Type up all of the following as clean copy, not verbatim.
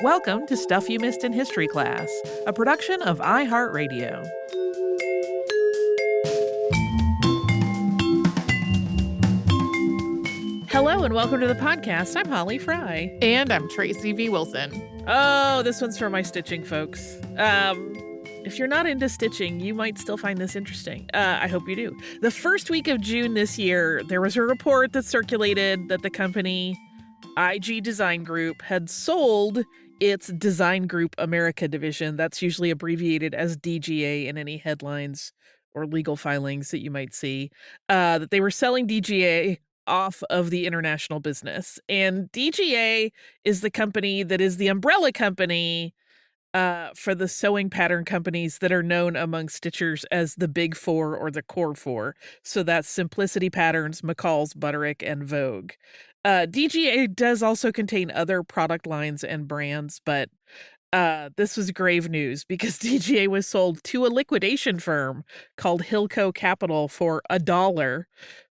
Welcome to Stuff You Missed in History Class, a production of iHeartRadio. Hello and welcome to the podcast. I'm Holly Fry. And I'm Tracy V. Wilson. Oh, this one's for my stitching folks. If you're not into stitching, you might still find this interesting. I hope you do. The first week of June this year, there was a report that circulated that the company IG Design Group had sold its Design Group America division. That's usually abbreviated as DGA in any headlines or legal filings that you might see. That they were selling DGA off of the international business. And DGA is the company that is the umbrella company for the sewing pattern companies that are known among stitchers as the Big Four or the Core Four. So that's Simplicity Patterns, McCall's, Butterick, and Vogue. DGA does also contain other product lines and brands, but this was grave news because DGA was sold to a liquidation firm called Hilco Capital for $1,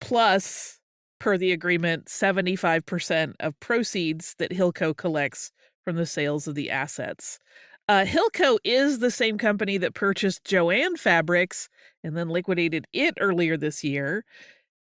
plus, per the agreement, 75% of proceeds that Hilco collects from the sales of the assets. Hilco is the same company that purchased Joann Fabrics and then liquidated it earlier this year.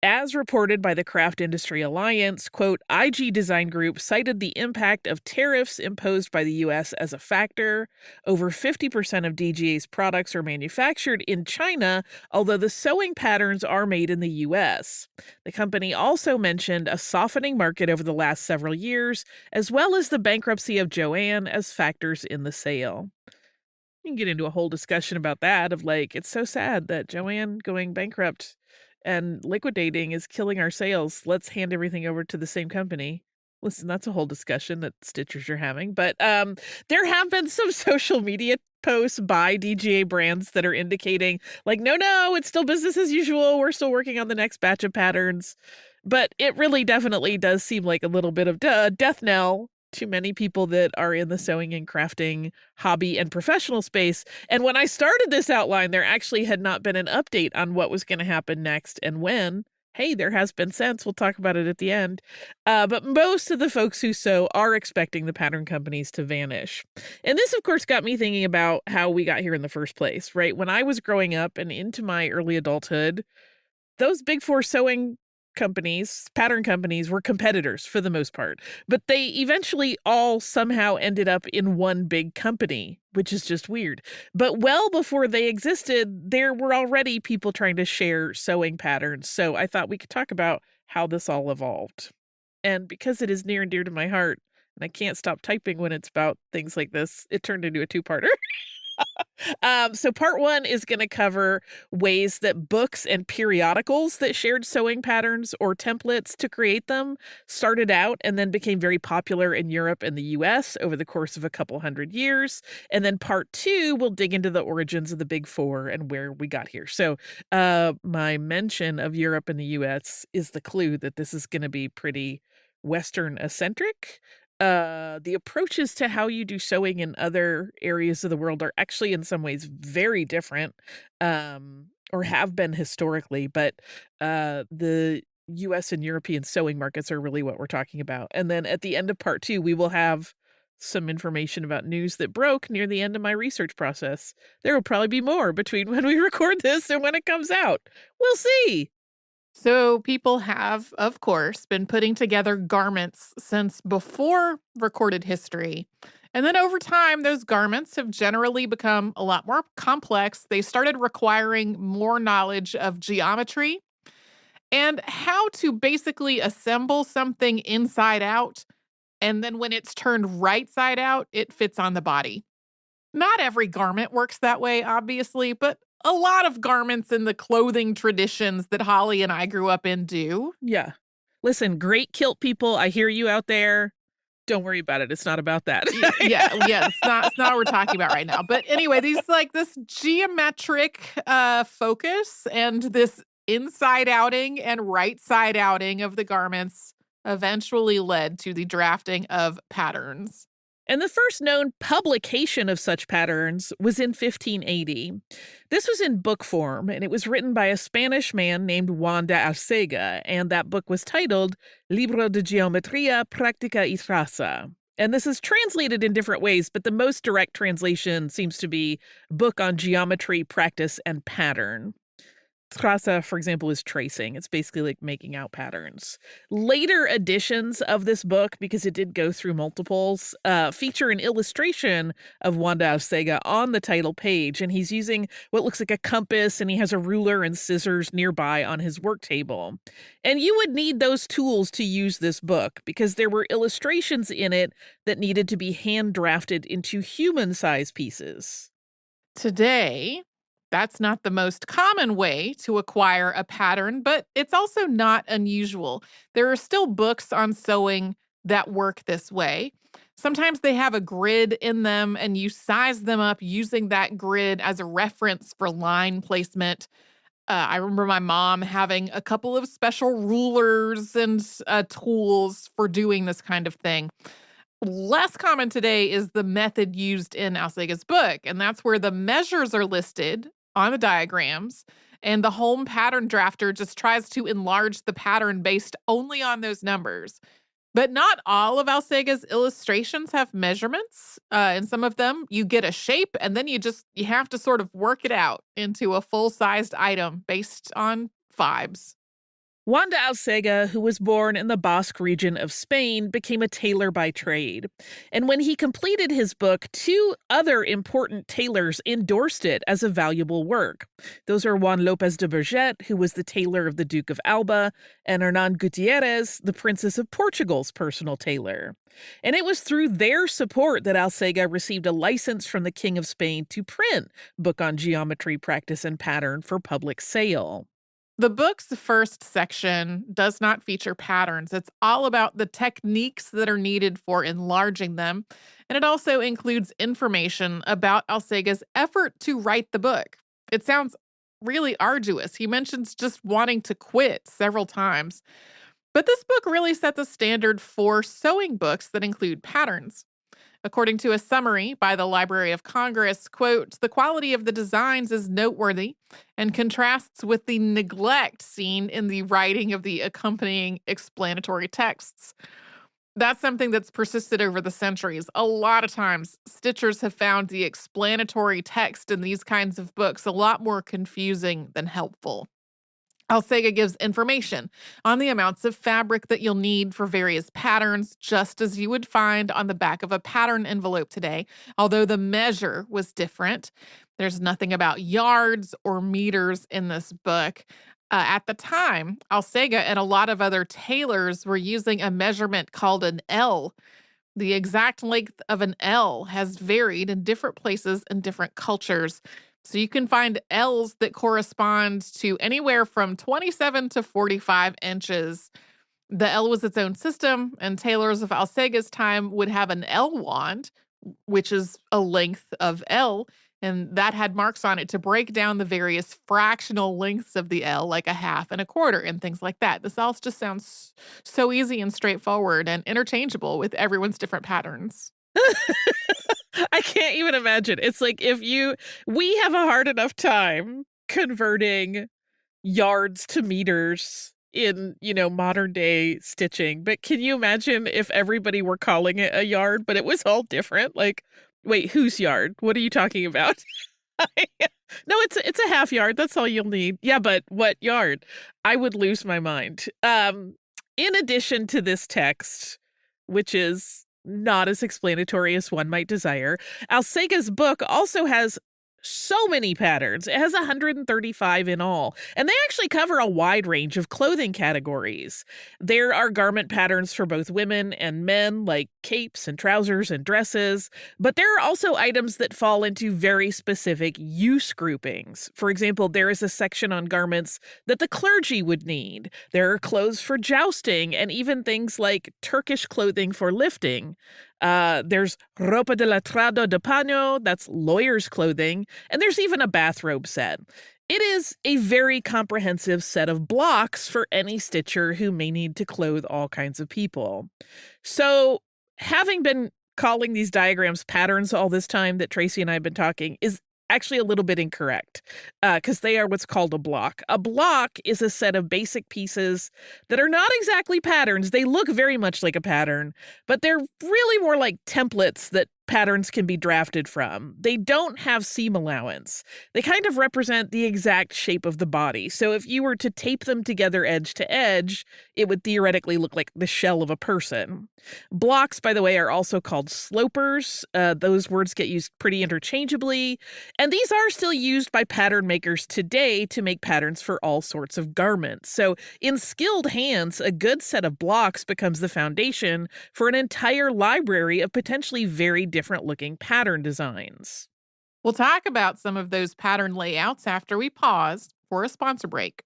As reported by the Craft Industry Alliance, quote, IG Design Group cited the impact of tariffs imposed by the U.S. as a factor. Over 50% of DGA's products are manufactured in China, although the sewing patterns are made in the U.S. The company also mentioned a softening market over the last several years, as well as the bankruptcy of Joann as factors in the sale. You can get into a whole discussion about that, of like, it's so sad that Joann going bankrupt and liquidating is killing our sales. Let's hand everything over to the same company. Listen, that's a whole discussion that stitchers are having. But there have been some social media posts by DGA brands that are indicating, like, no, it's still business as usual. We're still working on the next batch of patterns. But it really definitely does seem like a little bit of death knell to many people that are in the sewing and crafting hobby and professional space. And when I started this outline, there actually had not been an update on what was going to happen next and when. Hey, there has been since. We'll talk about it at the end. But most of the folks who sew are expecting the pattern companies to vanish. And this, of course, got me thinking about how we got here in the first place, right? When I was growing up and into my early adulthood, those Big Four sewing companies, pattern companies, were competitors for the most part, but they eventually all somehow ended up in one big company, which is just weird. But well before they existed, there were already people trying to share sewing patterns. So I thought we could talk about how this all evolved. And because it is near and dear to my heart, and I can't stop typing when it's about things like this, it turned into a two-parter. So part one is going to cover ways that books and periodicals that shared sewing patterns or templates to create them started out and then became very popular in Europe and the US over the course of a couple hundred years. And then part two will dig into the origins of the Big Four and where we got here. So my mention of Europe and the US is the clue that this is going to be pretty Western-eccentric. The approaches to how you do sewing in other areas of the world are actually in some ways very different, or have been historically, but the US and European sewing markets are really what we're talking about. And then at the end of part two, we will have some information about news that broke near the end of my research process. There will probably be more between when we record this and when it comes out. We'll see. So people have, of course, been putting together garments since before recorded history. And then over time, those garments have generally become a lot more complex. They started requiring more knowledge of geometry and how to basically assemble something inside out. And then when it's turned right side out, it fits on the body. Not every garment works that way, obviously, but a lot of garments in the clothing traditions that Holly and I grew up in do. Yeah. Listen, great kilt people, I hear you out there. Don't worry about it. It's not about that. yeah. It's not what we're talking about right now. But anyway, this geometric focus and this inside outing and right side outing of the garments eventually led to the drafting of patterns. And the first known publication of such patterns was in 1580. This was in book form, and it was written by a Spanish man named Juan de Arcega, and that book was titled Libro de Geometría Práctica y Traza. And this is translated in different ways, but the most direct translation seems to be book on geometry, practice, and pattern. Traça, for example, is tracing. It's basically like making out patterns. Later editions of this book, because it did go through multiples, feature an illustration of Juan de Alcega on the title page, and he's using what looks like a compass, and he has a ruler and scissors nearby on his work table. And you would need those tools to use this book, because there were illustrations in it that needed to be hand drafted into human-size pieces. Today, that's not the most common way to acquire a pattern, but it's also not unusual. There are still books on sewing that work this way. Sometimes they have a grid in them, and you size them up using that grid as a reference for line placement. I remember my mom having a couple of special rulers and tools for doing this kind of thing. Less common today is the method used in Alcega's book, and that's where the measures are listed on the diagrams, and the home pattern drafter just tries to enlarge the pattern based only on those numbers. But not all of Alcega's illustrations have measurements. In some of them, you get a shape, and then you have to sort of work it out into a full-sized item based on vibes. Juan de Alcega, who was born in the Basque region of Spain, became a tailor by trade. And when he completed his book, two other important tailors endorsed it as a valuable work. Those are Juan López de Berget, who was the tailor of the Duke of Alba, and Hernán Gutiérrez, the Princess of Portugal's personal tailor. And it was through their support that Alcega received a license from the King of Spain to print Book on Geometry, Practice, and Pattern for public sale. The book's first section does not feature patterns. It's all about the techniques that are needed for enlarging them. And it also includes information about Alcega's effort to write the book. It sounds really arduous. He mentions just wanting to quit several times. But this book really set the standard for sewing books that include patterns. According to a summary by the Library of Congress, quote, "The quality of the designs is noteworthy and contrasts with the neglect seen in the writing of the accompanying explanatory texts." That's something that's persisted over the centuries. A lot of times, stitchers have found the explanatory text in these kinds of books a lot more confusing than helpful. Alcega gives information on the amounts of fabric that you'll need for various patterns, just as you would find on the back of a pattern envelope today, although the measure was different. There's nothing about yards or meters in this book. At the time, Alcega and a lot of other tailors were using a measurement called an L. The exact length of an L has varied in different places and different cultures. So you can find L's that correspond to anywhere from 27 to 45 inches. The L was its own system, and tailors of Alcega's time would have an L wand, which is a length of L, and that had marks on it to break down the various fractional lengths of the L, like a half and a quarter and things like that. This all just sounds so easy and straightforward and interchangeable with everyone's different patterns. I can't even imagine. It's like we have a hard enough time converting yards to meters in, modern day stitching. But can you imagine if everybody were calling it a yard, but it was all different? Like, wait, whose yard? What are you talking about? No, it's a half yard. That's all you'll need. Yeah, but what yard? I would lose my mind. In addition to this text, which is not as explanatory as one might desire, Alcega's book also has so many patterns. It has 135 in all, and they actually cover a wide range of clothing categories. There are garment patterns for both women and men, like capes and trousers and dresses, but there are also items that fall into very specific use groupings. For example, there is a section on garments that the clergy would need. There are clothes for jousting, and even things like Turkish clothing for lifting. There's ropa de letrado de paño, that's lawyer's clothing, and there's even a bathrobe set. It is a very comprehensive set of blocks for any stitcher who may need to clothe all kinds of people. So, having been calling these diagrams patterns all this time that Tracy and I have been talking, is actually a little bit incorrect because they are what's called a block. A block is a set of basic pieces that are not exactly patterns. They look very much like a pattern, but they're really more like templates that patterns can be drafted from. They don't have seam allowance. They kind of represent the exact shape of the body. So if you were to tape them together edge to edge, it would theoretically look like the shell of a person. Blocks, by the way, are also called slopers. Those words get used pretty interchangeably. And these are still used by pattern makers today to make patterns for all sorts of garments. So in skilled hands, a good set of blocks becomes the foundation for an entire library of potentially very different looking pattern designs. We'll talk about some of those pattern layouts after we pause for a sponsor break.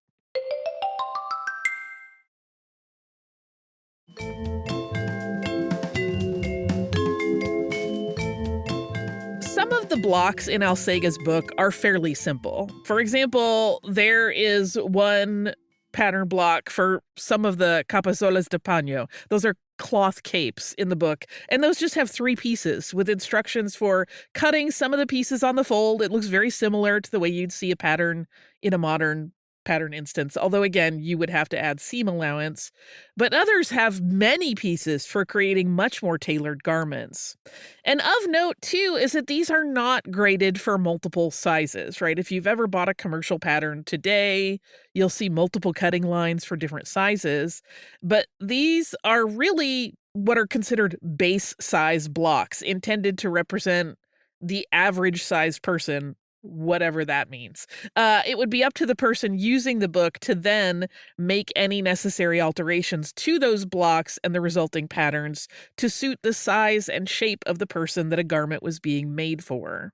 Some of the blocks in Alcega's book are fairly simple. For example, there is one pattern block for some of the capazolas de paño. Those are cloth capes in the book, and those just have 3 pieces with instructions for cutting some of the pieces on the fold. It looks very similar to the way you'd see a pattern in a modern pattern instance, although again, you would have to add seam allowance. But others have many pieces for creating much more tailored garments. And of note, too, is that these are not graded for multiple sizes, right? If you've ever bought a commercial pattern today, you'll see multiple cutting lines for different sizes. But these are really what are considered base size blocks intended to represent the average size person, whatever that means. It would be up to the person using the book to then make any necessary alterations to those blocks and the resulting patterns to suit the size and shape of the person that a garment was being made for.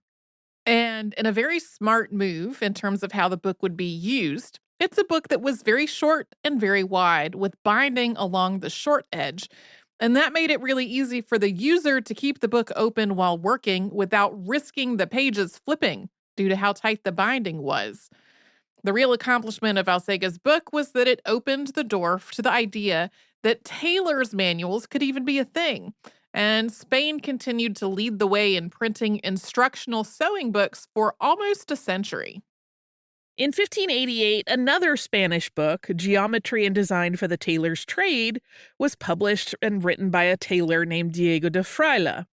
And in a very smart move in terms of how the book would be used, it's a book that was very short and very wide, with binding along the short edge. And that made it really easy for the user to keep the book open while working without risking the pages flipping due to how tight the binding was. The real accomplishment of Alcega's book was that it opened the door to the idea that tailors' manuals could even be a thing. And Spain continued to lead the way in printing instructional sewing books for almost a century. In 1588, another Spanish book, Geometry and Design for the Tailor's Trade, was published and written by a tailor named Diego de Fraile.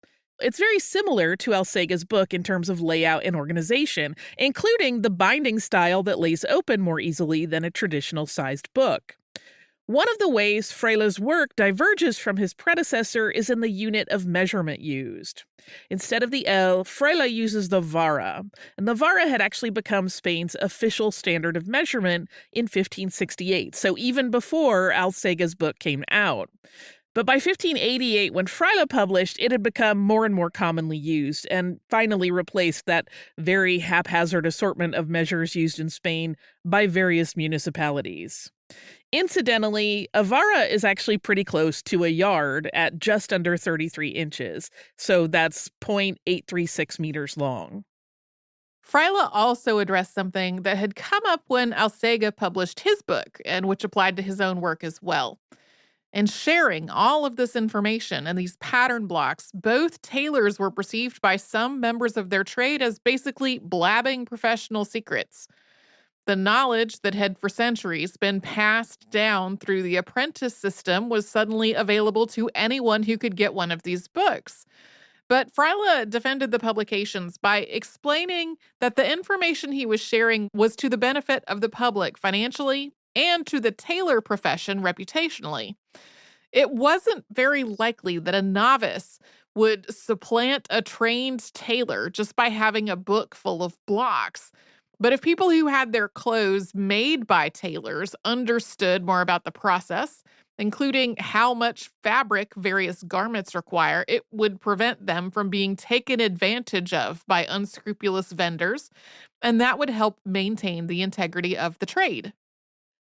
It's very similar to Alcega's book in terms of layout and organization, including the binding style that lays open more easily than a traditional sized book. One of the ways Fraile's work diverges from his predecessor is in the unit of measurement used. Instead of the L, Fraile uses the vara, and the vara had actually become Spain's official standard of measurement in 1568, so even before Alcega's book came out. But by 1588, when Fraile published, it had become more and more commonly used and finally replaced that very haphazard assortment of measures used in Spain by various municipalities. Incidentally, a vara is actually pretty close to a yard at just under 33 inches, so that's 0.836 meters long. Fraile also addressed something that had come up when Alcega published his book, and which applied to his own work as well. And sharing all of this information and these pattern blocks, both tailors were perceived by some members of their trade as basically blabbing professional secrets. The knowledge that had for centuries been passed down through the apprentice system was suddenly available to anyone who could get one of these books. But Fraile defended the publications by explaining that the information he was sharing was to the benefit of the public financially and to the tailor profession reputationally. It wasn't very likely that a novice would supplant a trained tailor just by having a book full of blocks. But if people who had their clothes made by tailors understood more about the process, including how much fabric various garments require, it would prevent them from being taken advantage of by unscrupulous vendors, and that would help maintain the integrity of the trade.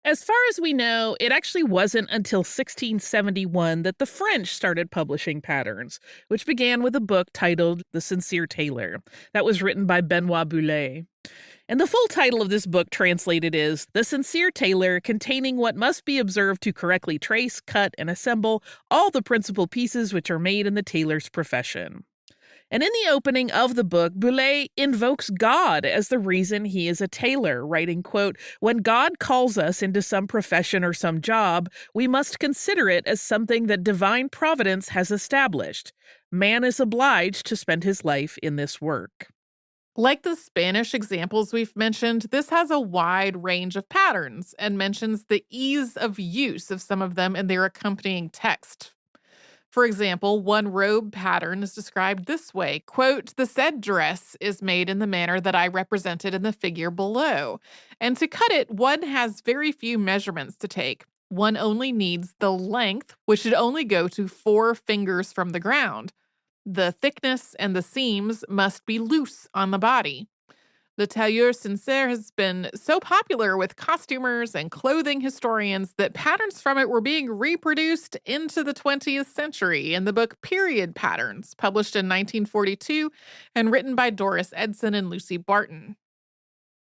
As far as we know, it actually wasn't until 1671 that the French started publishing patterns, which began with a book titled The Sincère Tailor, that was written by Benoit Boullay. And the full title of this book translated is The Sincère Tailor, containing what must be observed to correctly trace, cut, and assemble all the principal pieces which are made in the tailor's profession. And in the opening of the book, Boullay invokes God as the reason he is a tailor, writing, quote, "When God calls us into some profession or some job, we must consider it as something that divine providence has established. Man is obliged to spend his life in this work." Like the Spanish examples we've mentioned, this has a wide range of patterns and mentions the ease of use of some of them in their accompanying text. For example, one robe pattern is described this way, quote, "The said dress is made in the manner that I represented in the figure below. And to cut it, one has very few measurements to take. One only needs the length, which should only go to 4 fingers from the ground. The thickness and the seams must be loose on the body." The Tailleur Sincère has been so popular with costumers and clothing historians that patterns from it were being reproduced into the 20th century in the book Period Patterns, published in 1942 and written by Doris Edson and Lucy Barton.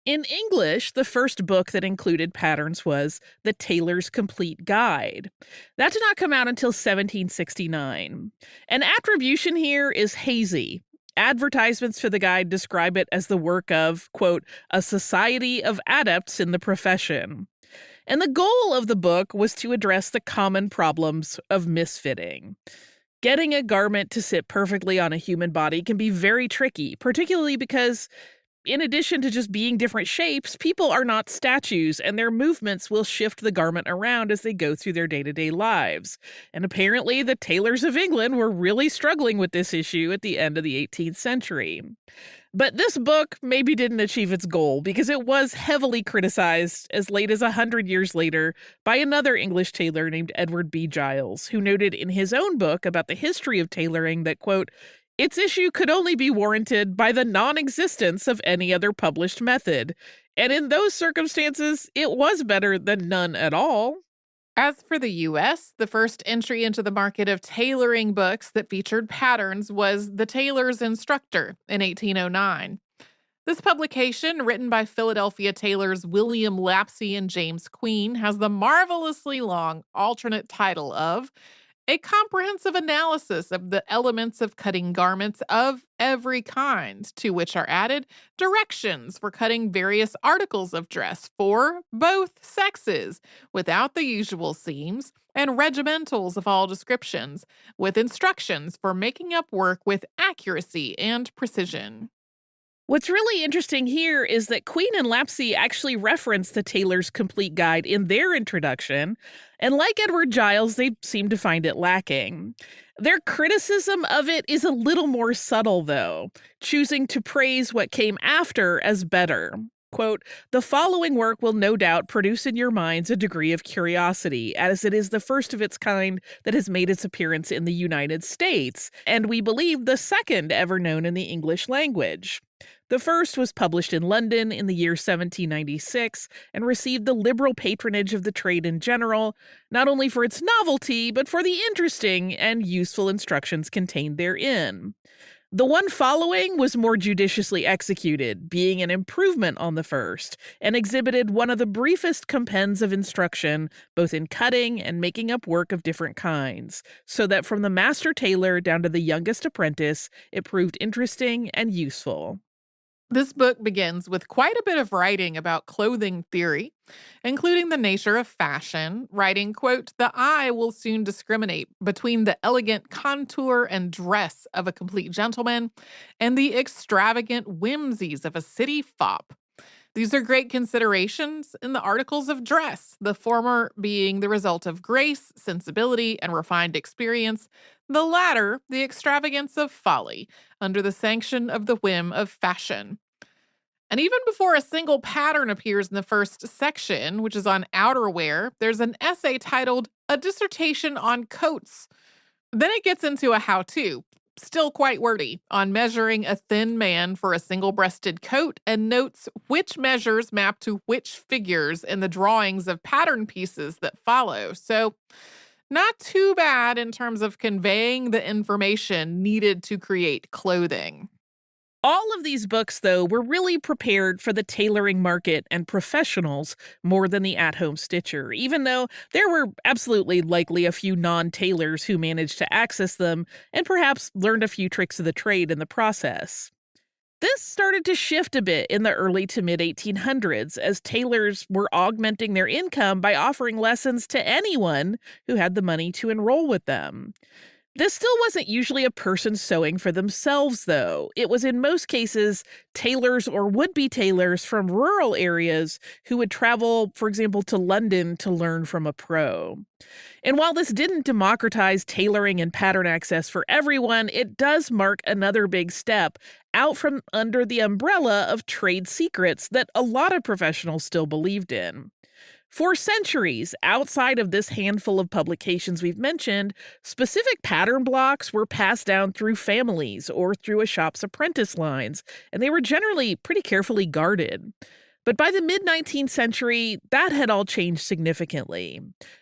In English, the first book that included patterns was The Tailor's Complete Guide. That did not come out until 1769. And attribution here is hazy. Advertisements for the guide describe it as the work of, quote, "a society of adepts in the profession." And the goal of the book was to address the common problems of misfitting. Getting a garment to sit perfectly on a human body can be very tricky, particularly because in addition to just being different shapes, people are not statues, and their movements will shift the garment around as they go through their day-to-day lives. And apparently, the tailors of England were really struggling with this issue at the end of the 18th century. But this book maybe didn't achieve its goal because it was heavily criticized as late as 100 years later by another English tailor named Edward B. Giles, who noted in his own book about the history of tailoring that, quote, "Its issue could only be warranted by the non-existence of any other published method. And in those circumstances, it was better than none at all." As for the US, the first entry into the market of tailoring books that featured patterns was The Tailor's Instructor in 1809. This publication, written by Philadelphia tailors William Lapsey and James Queen, has the marvelously long alternate title of A Comprehensive Analysis of the Elements of Cutting Garments of Every Kind, to which are added directions for cutting various articles of dress for both sexes, without the usual seams, and regimentals of all descriptions, with instructions for making up work with accuracy and precision. What's really interesting here is that Queen and Lapsey actually reference the Tailor's Complete Guide in their introduction, and like Edward Giles, they seem to find it lacking. Their criticism of it is a little more subtle, though, choosing to praise what came after as better. Quote, "The following work will no doubt produce in your minds a degree of curiosity, as it is the first of its kind that has made its appearance in the United States, and we believe the second ever known in the English language. The first was published in London in the year 1796 and received the liberal patronage of the trade in general, not only for its novelty, but for the interesting and useful instructions contained therein. The one following was more judiciously executed, being an improvement on the first, and exhibited one of the briefest compends of instruction, both in cutting and making up work of different kinds, so that from the master tailor down to the youngest apprentice, it proved interesting and useful." This book begins with quite a bit of writing about clothing theory, including the nature of fashion, writing, quote, "The eye will soon discriminate between the elegant contour and dress of a complete gentleman and the extravagant whimsies of a city fop. These are great considerations in the articles of dress, the former being the result of grace, sensibility, and refined experience, the latter the extravagance of folly, under the sanction of the whim of fashion." And even before a single pattern appears in the first section, which is on outerwear, there's an essay titled A Dissertation on Coats. Then it gets into a how-to, still quite wordy, on measuring a thin man for a single-breasted coat, and notes which measures map to which figures in the drawings of pattern pieces that follow. So, not too bad in terms of conveying the information needed to create clothing. All of these books, though, were really prepared for the tailoring market and professionals more than the at-home stitcher, even though there were absolutely likely a few non-tailors who managed to access them and perhaps learned a few tricks of the trade in the process. This started to shift a bit in the early to mid 1800s as tailors were augmenting their income by offering lessons to anyone who had the money to enroll with them. This still wasn't usually a person sewing for themselves, though. It was in most cases tailors or would be tailors from rural areas who would travel, for example, to London to learn from a pro. And while this didn't democratize tailoring and pattern access for everyone, it does mark another big step out from under the umbrella of trade secrets that a lot of professionals still believed in. For centuries, outside of this handful of publications we've mentioned, specific pattern blocks were passed down through families or through a shop's apprentice lines, and they were generally pretty carefully guarded. But by the mid 19th century, that had all changed significantly.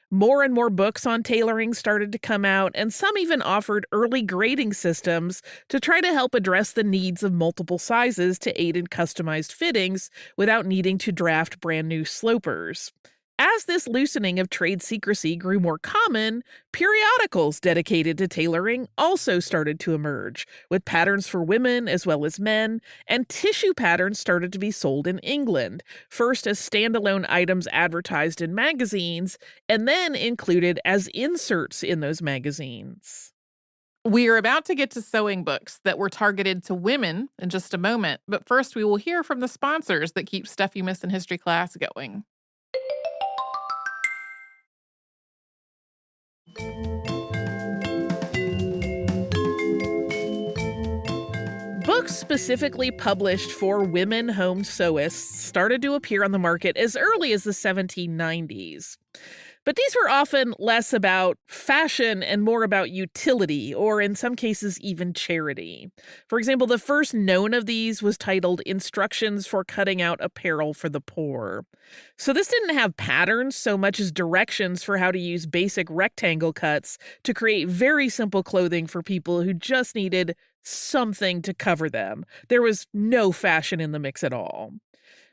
More and more books on tailoring started to come out, and some even offered early grading systems to try to help address the needs of multiple sizes to aid in customized fittings without needing to draft brand new slopers. As this loosening of trade secrecy grew more common, periodicals dedicated to tailoring also started to emerge, with patterns for women as well as men, and tissue patterns started to be sold in England, first as standalone items advertised in magazines, and then included as inserts in those magazines. We are about to get to sewing books that were targeted to women in just a moment, but first we will hear from the sponsors that keep Stuff You Missed in History class going. Books specifically published for women home sewists started to appear on the market as early as the 1790s. But these were often less about fashion and more about utility, or in some cases, even charity. For example, the first known of these was titled Instructions for Cutting Out Apparel for the Poor. So this didn't have patterns so much as directions for how to use basic rectangle cuts to create very simple clothing for people who just needed something to cover them. There was no fashion in the mix at all.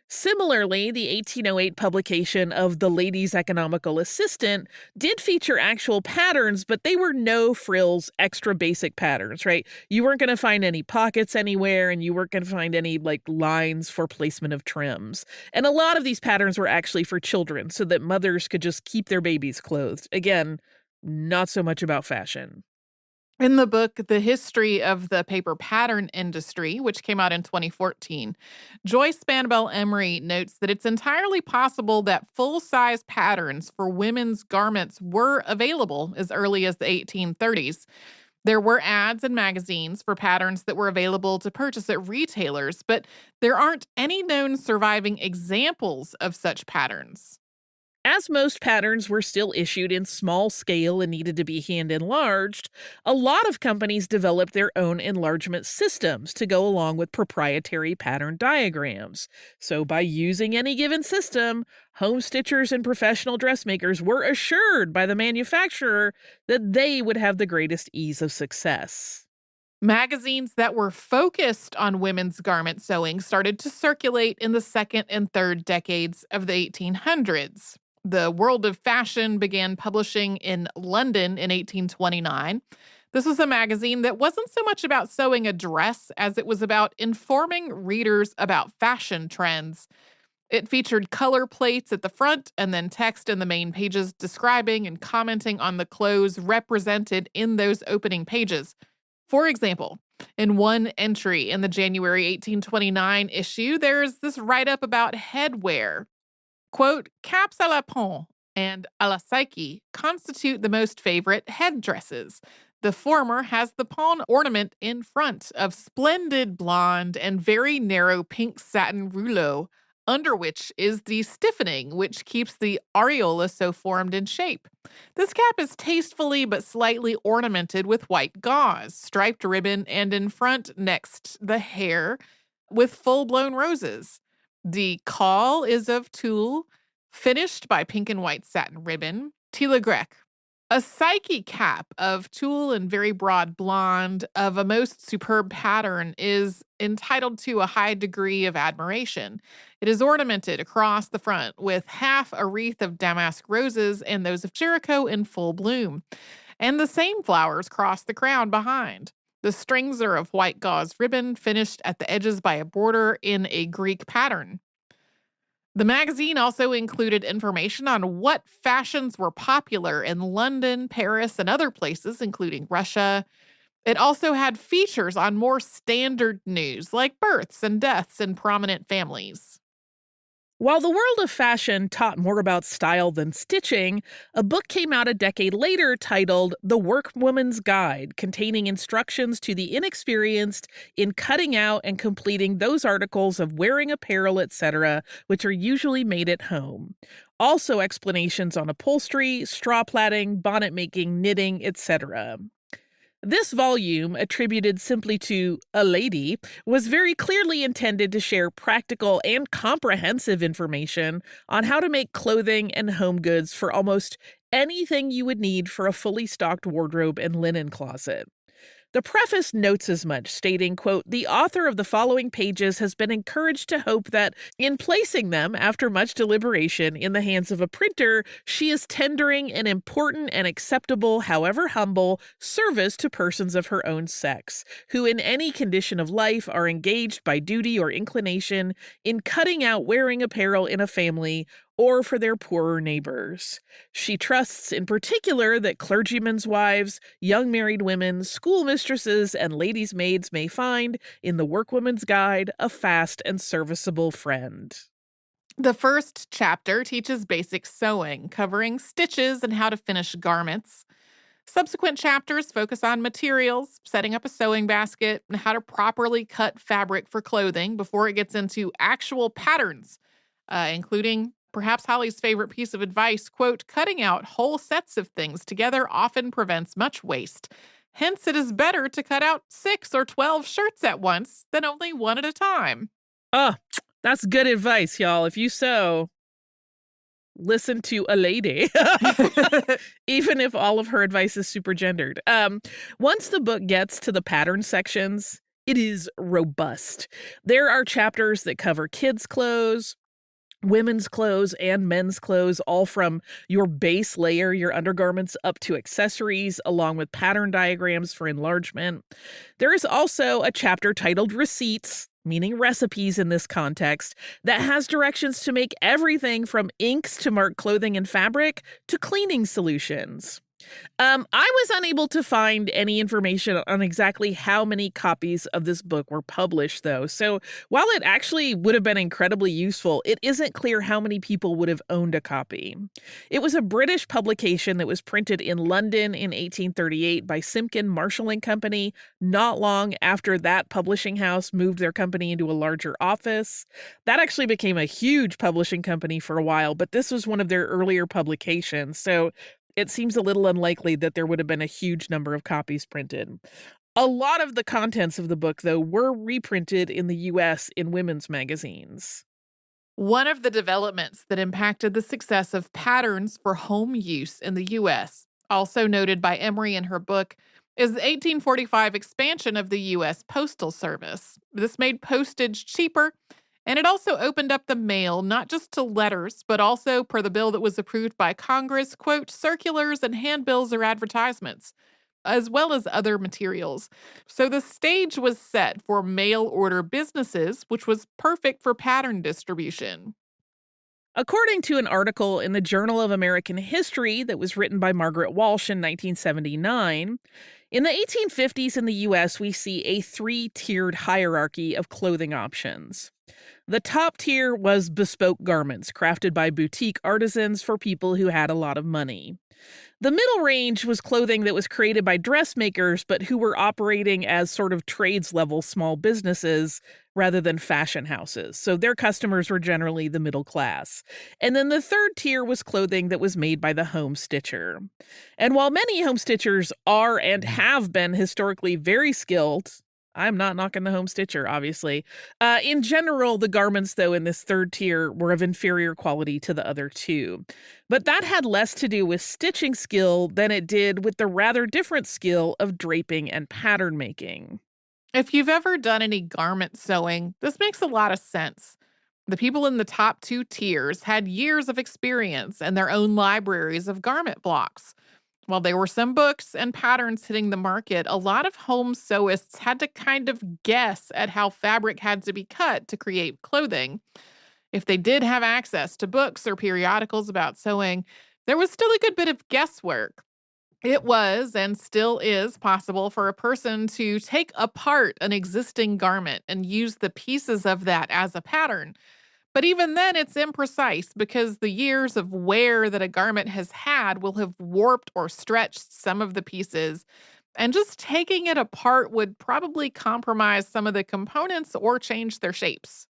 Similarly, the 1808 publication of The Lady's Economical Assistant did feature actual patterns, but they were no frills, extra basic patterns, right? You weren't going to find any pockets anywhere, and you weren't going to find any lines for placement of trims. And a lot of these patterns were actually for children so that mothers could just keep their babies clothed. Again, not so much about fashion. In the book, The History of the Paper Pattern Industry, which came out in 2014, Joyce Spanabel Emery notes that it's entirely possible that full-size patterns for women's garments were available as early as the 1830s. There were ads in magazines for patterns that were available to purchase at retailers, but there aren't any known surviving examples of such patterns. As most patterns were still issued in small scale and needed to be hand enlarged, a lot of companies developed their own enlargement systems to go along with proprietary pattern diagrams. So, by using any given system, home stitchers and professional dressmakers were assured by the manufacturer that they would have the greatest ease of success. Magazines that were focused on women's garment sewing started to circulate in the second and third decades of the 1800s. The World of Fashion began publishing in London in 1829. This was a magazine that wasn't so much about sewing a dress as it was about informing readers about fashion trends. It featured color plates at the front and then text in the main pages describing and commenting on the clothes represented in those opening pages. For example, in one entry in the January 1829 issue, there's this write-up about headwear. Quote, caps à la pont and à la Psyche constitute the most favorite headdresses. The former has the pont ornament in front of splendid blonde and very narrow pink satin rouleau, under which is the stiffening, which keeps the areola so formed in shape. This cap is tastefully but slightly ornamented with white gauze, striped ribbon, and in front next the hair with full-blown roses. The caul is of tulle, finished by pink and white satin ribbon, tile grec. A Psyche cap of tulle and very broad blonde of a most superb pattern is entitled to a high degree of admiration. It is ornamented across the front with half a wreath of damask roses and those of Jericho in full bloom, and the same flowers cross the crown behind. The strings are of white gauze ribbon finished at the edges by a border in a Greek pattern. The magazine also included information on what fashions were popular in London, Paris, and other places, including Russia. It also had features on more standard news, like births and deaths in prominent families. While the world of fashion taught more about style than stitching, a book came out a decade later titled The Workwoman's Guide, containing instructions to the inexperienced in cutting out and completing those articles of wearing apparel, etc., which are usually made at home. Also explanations on upholstery, straw plaiting, bonnet making, knitting, etc. This volume, attributed simply to a lady, was very clearly intended to share practical and comprehensive information on how to make clothing and home goods for almost anything you would need for a fully stocked wardrobe and linen closet. The preface notes as much, stating, quote, "The author of the following pages has been encouraged to hope that in placing them, after much deliberation, in the hands of a printer, she is tendering an important and acceptable, however humble, service to persons of her own sex, who in any condition of life are engaged by duty or inclination in cutting out wearing apparel in a family or for their poorer neighbors. She trusts in particular that clergymen's wives, young married women, schoolmistresses, and ladies' maids may find in the Workwoman's Guide a fast and serviceable friend." The first chapter teaches basic sewing, covering stitches and how to finish garments. Subsequent chapters focus on materials, setting up a sewing basket, and how to properly cut fabric for clothing before it gets into actual patterns, including perhaps Holly's favorite piece of advice, quote, "Cutting out whole sets of things together often prevents much waste. Hence, it is better to cut out 6 or 12 shirts at once than only one at a time." Oh, that's good advice, y'all. If you sew, listen to a lady, even if all of her advice is super gendered. Once the book gets to the pattern sections, it is robust. There are chapters that cover kids' clothes, women's clothes, and men's clothes, all from your base layer, your undergarments, up to accessories, along with pattern diagrams for enlargement. There is also a chapter titled Receipts, meaning recipes in this context, that has directions to make everything from inks to mark clothing and fabric to cleaning solutions. I was unable to find any information on exactly how many copies of this book were published, though. So while it actually would have been incredibly useful, it isn't clear how many people would have owned a copy. It was a British publication that was printed in London in 1838 by Simpkin Marshall and Company, not long after that publishing house moved their company into a larger office. That actually became a huge publishing company for a while, but this was one of their earlier publications. So it seems a little unlikely that there would have been a huge number of copies printed. A lot of the contents of the book, though, were reprinted in the U.S. in women's magazines. One of the developments that impacted the success of patterns for home use in the U.S., also noted by Emery in her book, is the 1845 expansion of the U.S. Postal Service. This made postage cheaper, and it also opened up the mail, not just to letters, but also, per the bill that was approved by Congress, quote, circulars and handbills or advertisements, as well as other materials. So the stage was set for mail order businesses, which was perfect for pattern distribution. According to an article in the Journal of American History that was written by Margaret Walsh in 1979, in the 1850s in the U.S., we see a 3-tiered hierarchy of clothing options. The top tier was bespoke garments crafted by boutique artisans for people who had a lot of money. The middle range was clothing that was created by dressmakers, but who were operating as sort of trades-level small businesses rather than fashion houses. So their customers were generally the middle class. And then the third tier was clothing that was made by the home stitcher. And while many home stitchers are and have been historically very skilled, I'm not knocking the home stitcher, obviously. In general, the garments, though, in this third tier were of inferior quality to the other two. But that had less to do with stitching skill than it did with the rather different skill of draping and pattern making. If you've ever done any garment sewing, this makes a lot of sense. The people in the top two tiers had years of experience and their own libraries of garment blocks. While there were some books and patterns hitting the market, a lot of home sewists had to kind of guess at how fabric had to be cut to create clothing. If they did have access to books or periodicals about sewing, there was still a good bit of guesswork. It was and still is possible for a person to take apart an existing garment and use the pieces of that as a pattern. But even then, it's imprecise because the years of wear that a garment has had will have warped or stretched some of the pieces. And just taking it apart would probably compromise some of the components or change their shapes.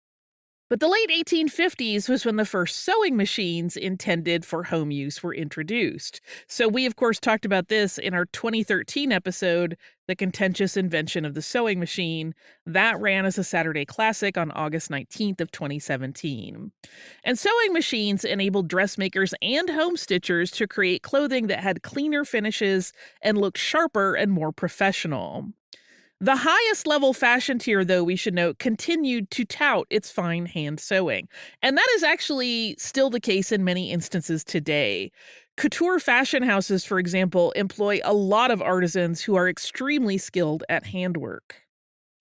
But the late 1850s was when the first sewing machines intended for home use were introduced. So we, of course, talked about this in our 2013 episode, The Contentious Invention of the Sewing Machine. That ran as a Saturday classic on August 19th of 2017. And sewing machines enabled dressmakers and home stitchers to create clothing that had cleaner finishes and looked sharper and more professional. The highest level fashion tier, though, we should note, continued to tout its fine hand sewing. And that is actually still the case in many instances today. Couture fashion houses, for example, employ a lot of artisans who are extremely skilled at handwork.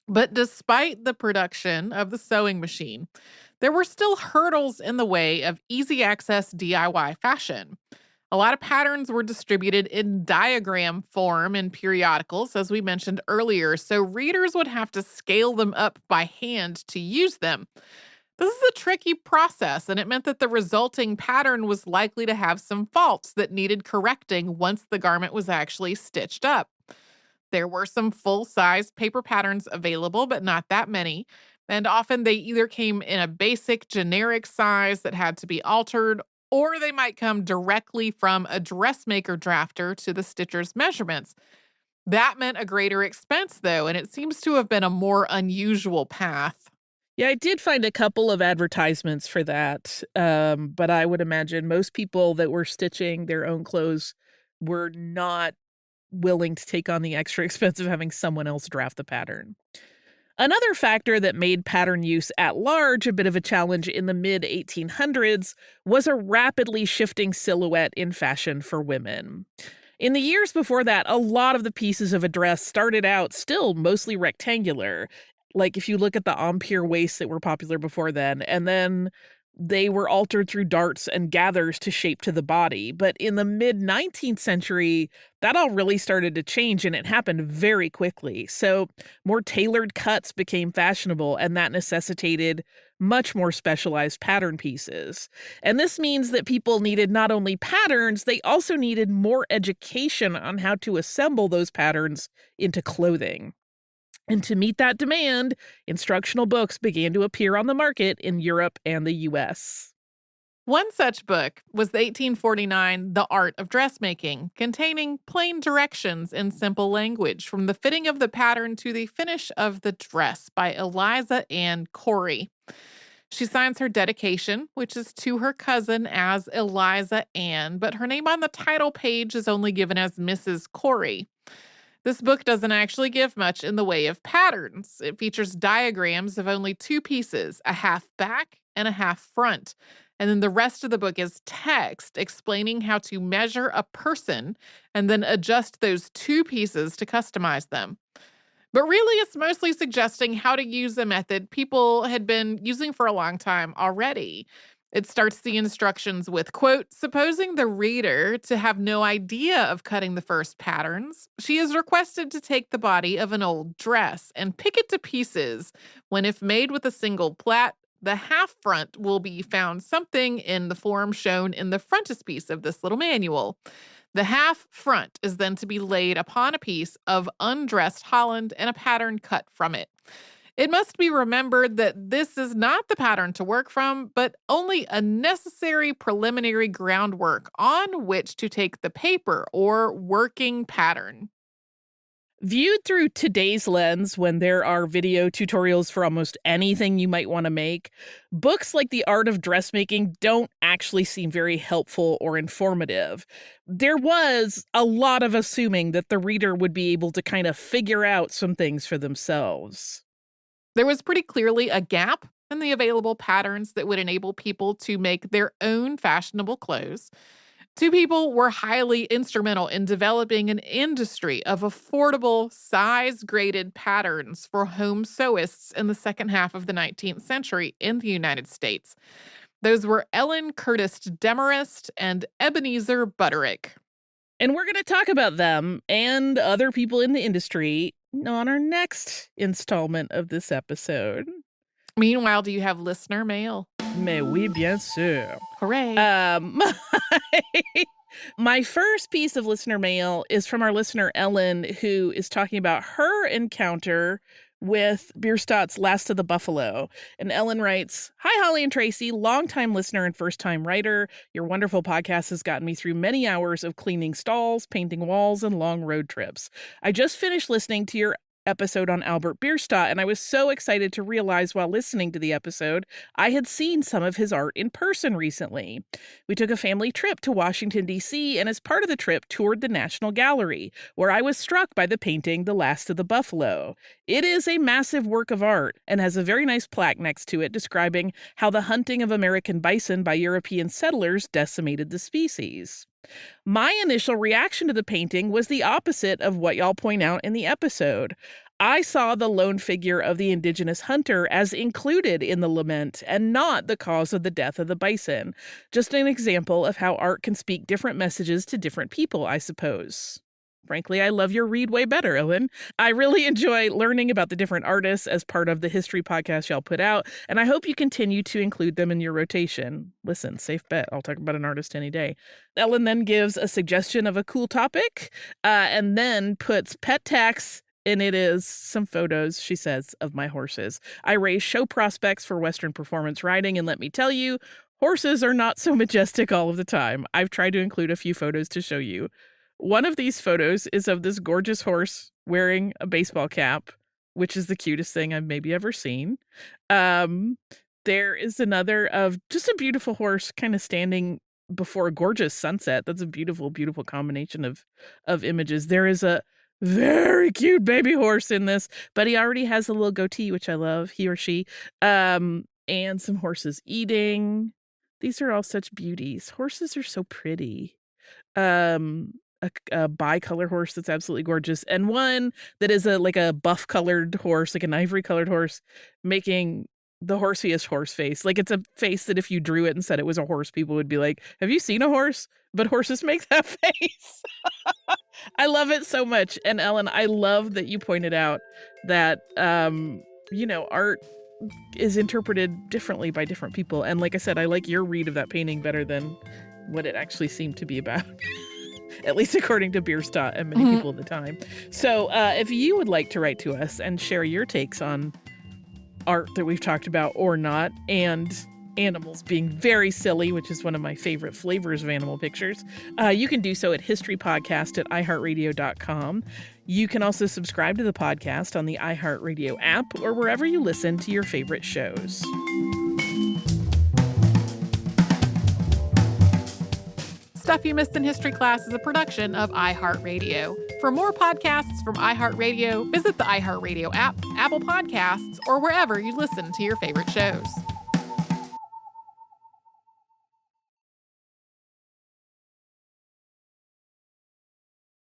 But despite the production of the sewing machine, there were still hurdles in the way of easy access DIY fashion. A lot of patterns were distributed in diagram form in periodicals, as we mentioned earlier, so readers would have to scale them up by hand to use them. This is a tricky process, and it meant that the resulting pattern was likely to have some faults that needed correcting once the garment was actually stitched up. There were some full-size paper patterns available, but not that many. And often they either came in a basic, generic size that had to be altered, or they might come directly from a dressmaker drafter to the stitcher's measurements. That meant a greater expense, though, and it seems to have been a more unusual path. Yeah, I did find a couple of advertisements for that, but I would imagine most people that were stitching their own clothes were not willing to take on the extra expense of having someone else draft the pattern. Another factor that made pattern use at large a bit of a challenge in the mid 1800s was a rapidly shifting silhouette in fashion for women. In the years before that, a lot of the pieces of a dress started out still mostly rectangular. Like if you look at the empire waists that were popular before then, and then they were altered through darts and gathers to shape to the body. But in the mid 19th century, that all really started to change, and it happened very quickly. So more tailored cuts became fashionable, and that necessitated much more specialized pattern pieces. And this means that people needed not only patterns, they also needed more education on how to assemble those patterns into clothing. And to meet that demand, instructional books began to appear on the market in Europe and the US. One such book was the 1849 The Art of Dressmaking, containing plain directions in simple language from the fitting of the pattern to the finish of the dress by Eliza Ann Corey. She signs her dedication, which is to her cousin as Eliza Ann, but her name on the title page is only given as Mrs. Corey. This book doesn't actually give much in the way of patterns. It features diagrams of only two pieces, a half back and a half front. And then the rest of the book is text explaining how to measure a person and then adjust those two pieces to customize them. But really, it's mostly suggesting how to use a method people had been using for a long time already. It starts the instructions with, quote, supposing the reader to have no idea of cutting the first patterns, she is requested to take the body of an old dress and pick it to pieces, when if made with a single plait, the half front will be found something in the form shown in the frontispiece of this little manual. The half front is then to be laid upon a piece of undressed holland and a pattern cut from it. It must be remembered that this is not the pattern to work from, but only a necessary preliminary groundwork on which to take the paper or working pattern. Viewed through today's lens, when there are video tutorials for almost anything you might want to make, books like The Art of Dressmaking don't actually seem very helpful or informative. There was a lot of assuming that the reader would be able to kind of figure out some things for themselves. There was pretty clearly a gap in the available patterns that would enable people to make their own fashionable clothes. Two people were highly instrumental in developing an industry of affordable, size-graded patterns for home sewists in the second half of the 19th century in the United States. Those were Ellen Curtis Demarest and Ebenezer Butterick. And we're going to talk about them and other people in the industry on our next installment of this episode. Meanwhile, do you have listener mail? Mais oui, bien sûr. Hooray. My first piece of listener mail is from our listener, Ellen, who is talking about her encounter with Bierstadt's Last of the Buffalo. And Ellen writes, "Hi, Holly and Tracy, longtime listener and first-time writer. Your wonderful podcast has gotten me through many hours of cleaning stalls, painting walls, and long road trips. I just finished listening to your episode on Albert Bierstadt, and I was so excited to realize while listening to the episode, I had seen some of his art in person recently. We took a family trip to Washington, D.C., and as part of the trip, toured the National Gallery, where I was struck by the painting The Last of the Buffalo. It is a massive work of art and has a very nice plaque next to it describing how the hunting of American bison by European settlers decimated the species. My initial reaction to the painting was the opposite of what y'all point out in the episode. I saw the lone figure of the indigenous hunter as included in the lament and not the cause of the death of the bison. Just an example of how art can speak different messages to different people, I suppose. Frankly, I love your read way better, Ellen. I really enjoy learning about the different artists as part of the history podcast y'all put out, and I hope you continue to include them in your rotation. Listen, safe bet. I'll talk about an artist any day." Ellen then gives a suggestion of a cool topic, and then puts pet tax, and it is some photos, she says, of my horses. I raise show prospects for Western performance riding, and let me tell you, horses are not so majestic all of the time. I've tried to include a few photos to show you. One of these photos is of this gorgeous horse wearing a baseball cap, which is the cutest thing I've maybe ever seen. There is another of just a beautiful horse kind of standing before a gorgeous sunset. That's a beautiful, beautiful combination of images. There is a very cute baby horse in this, but he already has a little goatee, which I love, he or she, and some horses eating. These are all such beauties. Horses are so pretty. A bicolor horse that's absolutely gorgeous, and one that is like a buff colored horse, like an ivory colored horse, making the horsiest horse face. Like, it's a face that if you drew it and said it was a horse, people would be like, "Have you seen a horse?" But horses make that face. I love it so much. And Ellen, I love that you pointed out that art is interpreted differently by different people. And like I said, I like your read of that painting better than what it actually seemed to be about. At least according to Bierstadt and many people at the time. So if you would like to write to us and share your takes on art that we've talked about or not, and animals being very silly, which is one of my favorite flavors of animal pictures, you can do so at historypodcast@iheartradio.com. You can also subscribe to the podcast on the iHeartRadio app or wherever you listen to your favorite shows. Stuff You Missed in History Class is a production of iHeartRadio. For more podcasts from iHeartRadio, visit the iHeartRadio app, Apple Podcasts, or wherever you listen to your favorite shows.